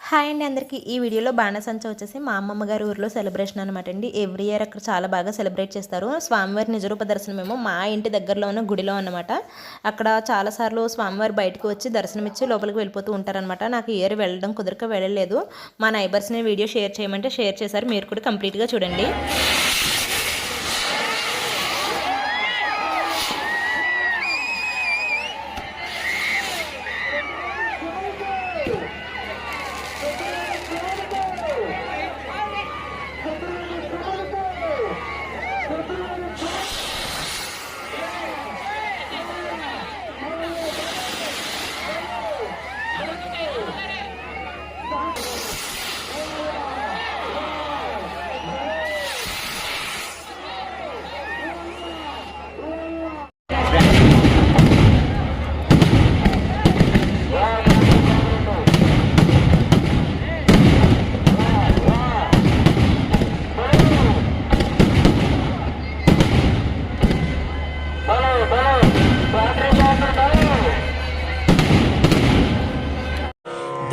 Hi అండి అందరికీ. ఈ వీడియోలో బాణసంచ వచ్చేసి మా అమ్మమ్మ గారి ఊరిలో సెలబ్రేషన్ అనమాట అండి. ఎవ్రీ ఇయర్ అక్కడ చాలా బాగా సెలబ్రేట్ చేస్తారు. స్వామివారి నిజరూప దర్శనమేమో మా ఇంటి దగ్గరలో ఉన్న గుడిలో అనమాట. అక్కడ చాలాసార్లు స్వామివారి బయటకు వచ్చి దర్శనమిచ్చి లోపలికి వెళ్ళిపోతూ ఉంటారనమాట. నాకు ఈ ఇయర్ వెళ్ళడం కుదరక వెళ్ళలేదు. మా నైబర్స్ని వీడియో షేర్ చేయమంటే షేర్ చేశారు. మీరు కూడా కంప్లీట్గా చూడండి.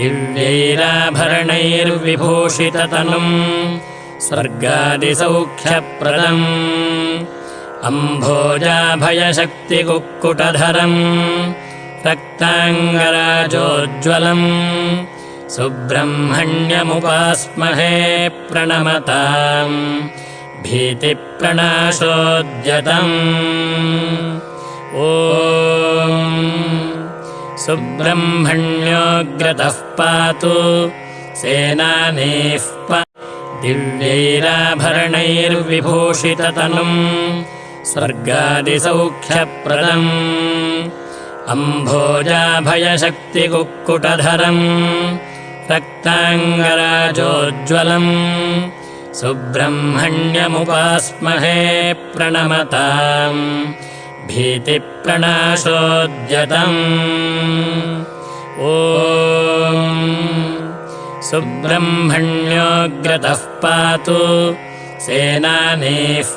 दिव्यैराभरणैर्विभूषिततनुं स्वर्गादिसौख्यप्रदम् अम्भोजाभयशक्तिकुक्कुटधरं रक्ताङ्गराजोज्ज्वलम् सुब्रह्मण्यमुपास्महे प्रणमताम् भीतिप्रणाशोद्यतम् ॐ सुब्रह्मण्योऽग्रतः पातु सेनानीः दिव्यैराभरणैर्विभूषिततनुं स्वर्गादिसौख्यप्रदम् अम्भोजाभयशक्तिकुक्कुटधरं रक्ताङ्गराजोज्ज्वलम् सुब्रह्मण्यमुपास्महे प्रणमताम् भीतिप्रणाशोद्यतम् ॐ सुब्रह्मण्योऽग्रतः पातु सेनानीः